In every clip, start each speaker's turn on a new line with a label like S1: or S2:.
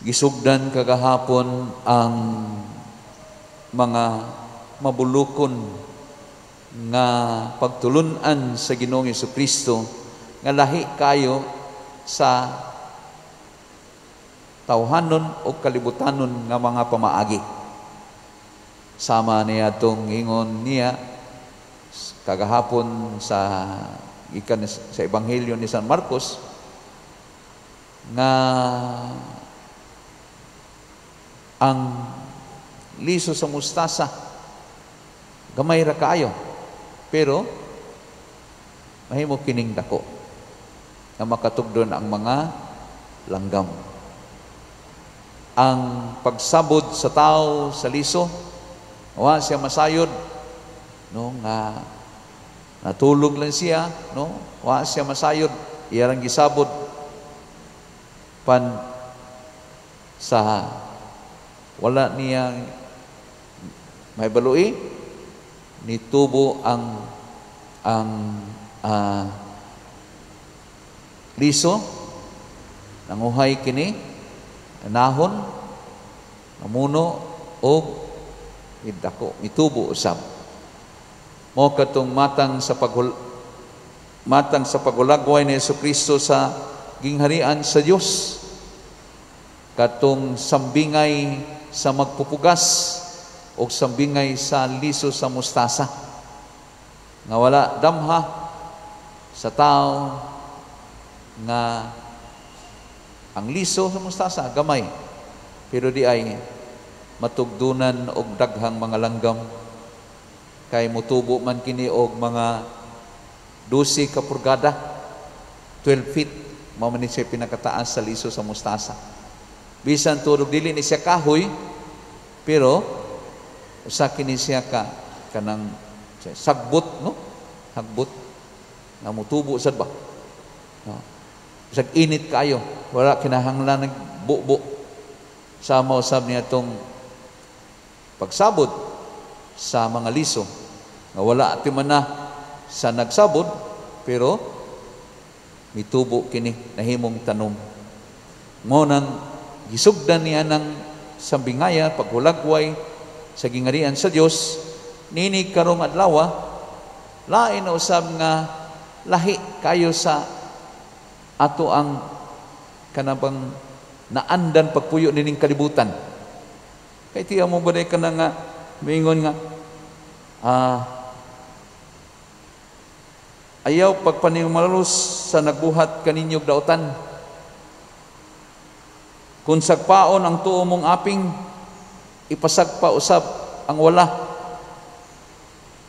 S1: Gisugdan kagahapon ang mga mabulukon nga pagtulunan sa Ginoong Jesucristo nga lahi kayo sa tawhanon o kalibutanon nga mga pamaagi. Sama niya itong ingon niya kagahapon sa ikan sa Ebanghelyo ni San Marcos nga ang liso sa mustasa gamay ra kaayo pero mahimo kining dako na makatugdon ang mga langgam. Ang pagsabot sa tao sa liso wa siya masayod no nga natulog lang siya no wa siya masayod iyang gisabot pan sa wala niya may baloi nitubo ang liso nanguhay kini nahon namuno o idako mitubo usab mo katong matang sa pagulagway ni Jesucristo sa gingharian sa Dios katong sambingay sa magpupugas o sambingay sa liso sa mustasa nga wala damha sa tao nga ang liso sa mustasa gamay pero di ay matugdunan og daghang mga langgam kay mutubo man kini og mga 12 ka purgada 12 feet mao man siya pinakataas sa liso sa mustasa. Bisan turog dili ni siya kahoy pero usa kini siya kanang sagbot no hagbot nga mutubo sad ba no bisag init kayo wala kinahanglan nagbubo sama usab niya tong pagsabot sa mga liso nga wala ati man na sa nagsabot pero mitubo kini nahimong tanom mo nang gisugdan niya ng sambingaya paghulagway sa gingharian sa Dios nini karong adlaw lain na usab nga lahi kayo sa ato ang kanabang naandan pagpuyo nining kalibutan kay tiya mo ba ka na nga mingon nga ayaw pagpanimalos sa nagbuhat kaninyog dautan kung sagpaon ang tuo mong aping ipasagpa usab ang wala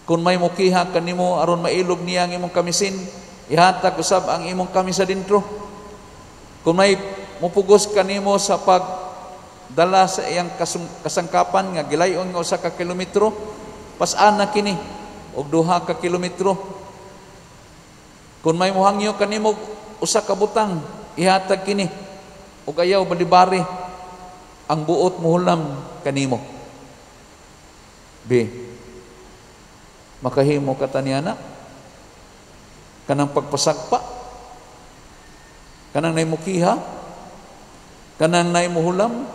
S1: kung may mukiha kanimo aron mailog niya ang imong kamisin ihatag usab ang imong kamis sa dentro kung may mupugos kanimo sa pagdala sa iyang kasangkapan nga gilayon nga 1 ka kilometro pas-an na kini og 2 ka kilometro kung may muhangyo kanimo 1 ka butang ihatag kini ug ayaw balibari ang buot muhulam kanimo B makahimo kataniana kanang pagpasagpa kanang nay mukiha kanang nay muhulam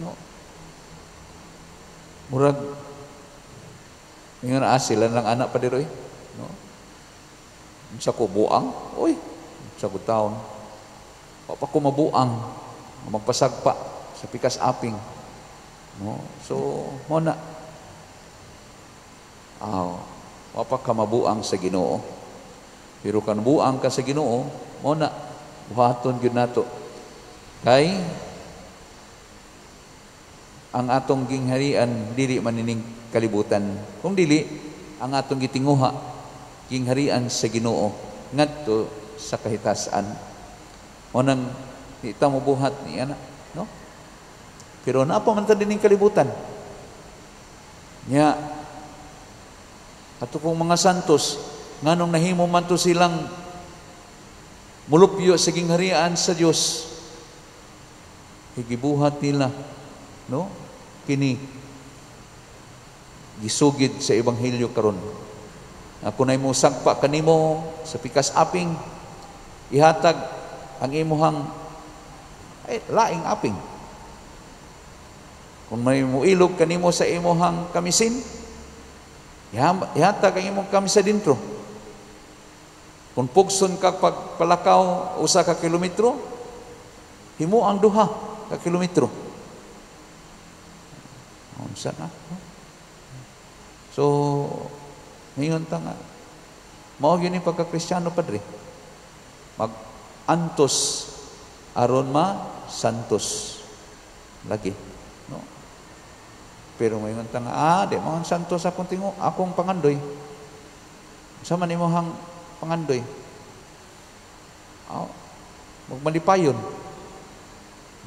S1: no murag ingon asilan lang anak pa diroy no sa ko buang oy sa ko taon pa ko mabuang magpasagpa sa pikas aping no so mo na wapa ka mabuang sa Ginoo pero kan buang ka sa Ginoo mo na buhaton gyud nato kay ang atong gingharian dili man nining kalibutan kung dili ang atong gitinguha gingharian sa Ginoo ngadto sa kahitasan o nang ita mo buhat ni anak no pero naapa man ta dining kalibutan nya ato kong mga santos nganong nahimo man to silang mulupyo sa gingharian sa Dios higibuhat nila no kini gisugid sa ebanghelyo karon ako nay mo sagpa kanimo sa pikas aping ihatag ang imuhang ay laing aping. Kung may muilog kanimo sa imuhang kamisin, ihata kang imong kamisa dintro. Kung pugson ka pagpalakaw 1 ka kilometro, himo ang 2 ka kilometro. Unsa na? So, ngayon ta nga, mao gyud ni pagka-Kristiyano, Padre. Mag-antos aron ma-santos lagi, no? Pero ngayon ta nga, di mo ang santos akong pangandoy. Sa man imong pangandoy. Magmalipayon.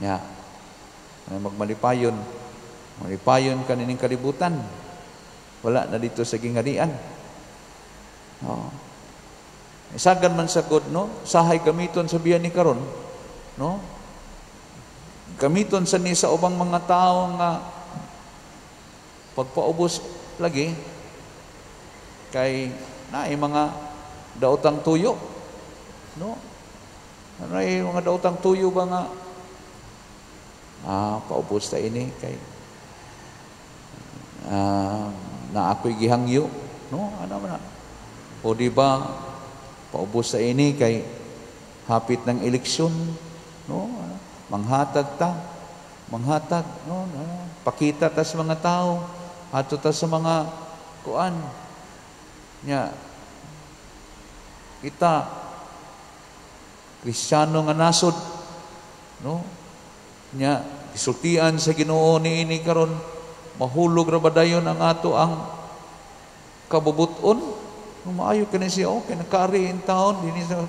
S1: Nya. Magmalipayon. Malipayon ka nining kalibutan. Wala na dito sa gingharian. No. Isagan man sagod, no? Sahay gamiton sa biyan ni karon, no? Gamiton sa ni sa ubang mga tao nga pagpaubos lagi kay naay mga daotang tuyo, no? Naay mga daotang tuyo ba nga paubos ta ini kay na ako'y gihangyo, no? Ano man na? O di ba paubos sa ini kay hapit ng eleksyon, no? Manghatag, no? Pakita ta sa mga tao, ato ta sa mga kuan nya kita Kristiyano nga nasod, no? Nya gisultian sa Ginoo niini karon mahulog ra ba dayon ang ato ang kabubuton? Maayo kani siya, kay nakaari in taon dinhi sa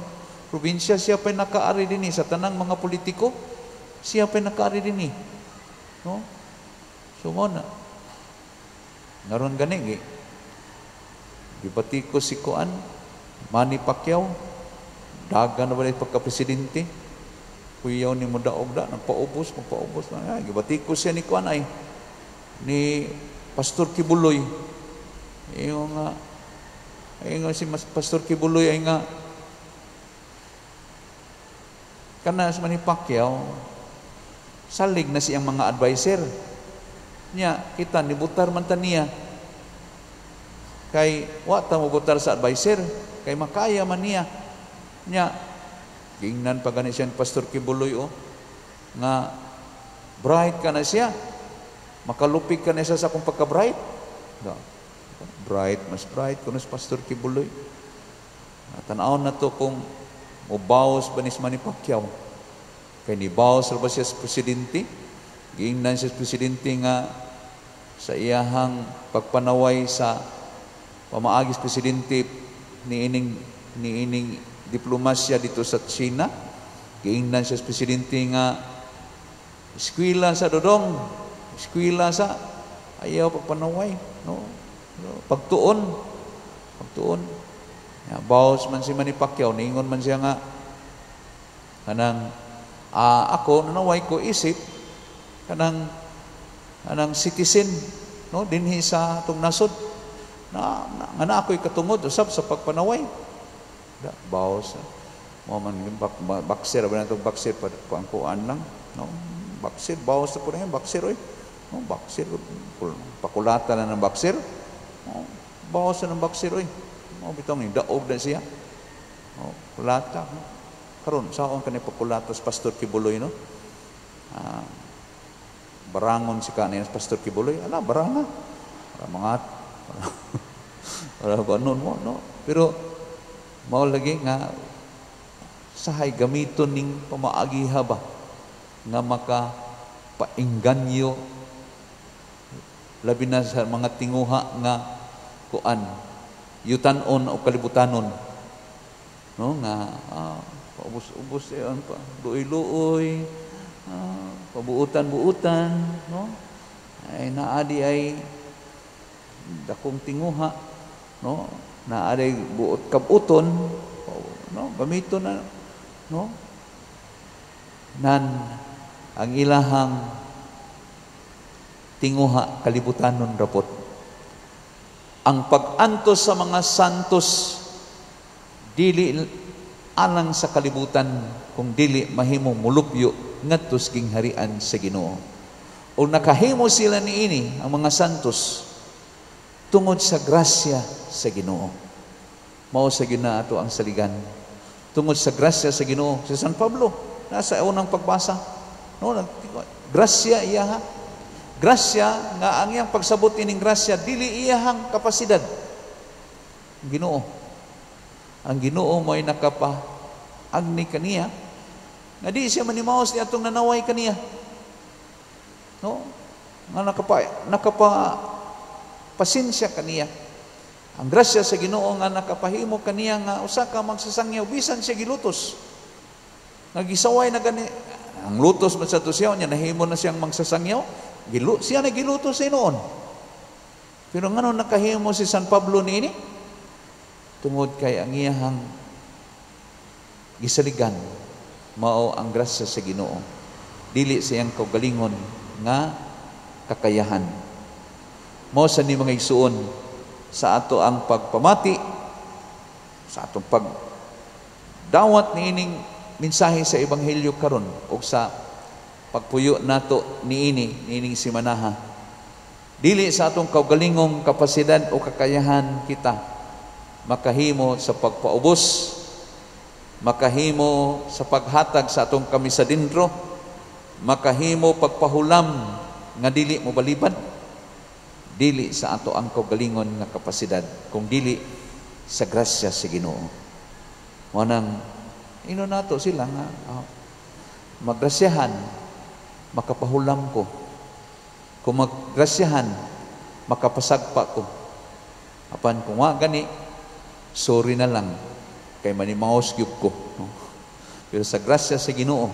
S1: probinsya, siya pa'y nakaari dinhi sa tanang mga politiko, siya pa'y nakaari dinhi, no? So mo na ngaron gani gibati ko si kuan Manny Pacquiao, dagan na ba pagka-presidente, kuyaw ni mo daog da magpaubos na. Gibati ko siya ni kuan ay ni Pastor Kibuloy. Yung si Pastor Kibuloy ay nga kana sa Manny Pacquiao salig na siyang mga adviser niya, kita nibutar man ta niya kay wa ta mo butar sa adviser kay makaya man niya gingnan pa gani siya Pastor Kibuloy nga bright ka na siya, makalupig ka na siya sa akong pagka-bright. Bright, mas bright kuno si Pastor Kibuloy. Tan-aon na to kung mubaws ba ni Manny Pacquiao. Kay ni bawas ra ba siya sa presidente? Giingnan siya sa presidente nga sa iyahang pagpanaway sa pamaagis presidente niining diplomasya dito sa China. Giingnan siya sa presidente nga eskwela sa Dodong, eskwela sa ayaw pagpanaway, no? Pagtuon. Bawas man si Manny Pacquiao, ningon man siya nga kanang ako nanaway ko isip kanang citizen, no, dinhi sa atong nasod na ako'y katungod usab sa pagpanaway. Bawas mo man bakser ba natong bakser pangkuan lang, no? Bakser bawas sa puno bakser oy. No, bakser pakulata na ng bakser. No, bawas na ng bakser oy. No, bitaw ni daog na siya. No, kulata. No. Karon saon kanay pakulata sa Pastor Kibuloy, no? Barangon si kanay Pastor Kibuloy. Ala baranga. Para mga para ganon mo, no? Pero mao lagi nga sahay gamiton ning pamaagiha ba nga maka paingganyo labi na sa mga tinguha nga kuan yutan-on o kalibutanon, no, nga paubos-ubos yan pa luoy-luoy, pabuutan-buutan, no, ay naadi ay dakong tinguha, no, naadi buot kabuton, no, gamiton na, no, nan ang ilahang tinguha kalibutanon rapot. Ang pag-antos sa mga santos dili alang sa kalibutan kung dili mahimo mulupyo ngadto sa gingharian sa Ginoo. O nakahimo sila niini ang mga santos tungod sa grasya sa Ginoo. Mao sa ginato ang saligan. Tungod sa grasya sa Ginoo. Si San Pablo nasa unang pagbasa, no, grasya iya ha. Grasya nga ang iyang pagsabot ining grasya dili iyahang kapasidad. Ginoo. Ang Ginoo mo'y agni kaniya nga di siya manimaos ni atong nanaway kaniya. No? Nga pasensya kaniya. Ang grasya sa Ginoo nga nakapahimo kaniya nga usa ka magsasangyaw bisan siya gilutos. Nagisaway na gani ang lutos man sa tusiyaw niya nahimo na siyang magsasangyaw. Siya na gilutos sa noon. Pero ngano nakahimo si San Pablo niini? Tungod kay ang iyahang gisaligan mao ang grasya sa Ginoo. Dili siyang kaugalingon nga kakayahan. Mao sa ni mga igsuon sa ato ang pagpamati, sa atong pagdawat niining mensahe sa ebanghelyo karon ug sa pagpuyo nato niining simanaha. Dili sa atong kaugalingong kapasidad o kakayahan kita makahimo sa pagpaubos, makahimo sa paghatag sa atong kamisadindro, makahimo pagpahulam nga dili mo balibad. Dili sa ato ang kaugalingon nga kapasidad, kung dili sa grasya sa Ginoo. Manang ino nato sila nga magrasyahan, makapahulam ko. Kung magrasyahan, makapasagpa ko. Apan kung wa gani, sorry na lang kay manimaos gyud ko. No? Pero sa grasya sa Ginoo,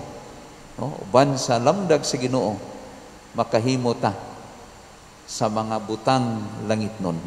S1: no? Uban sa lamdag sa Ginoo, makahimo ta sa mga butang langit nun.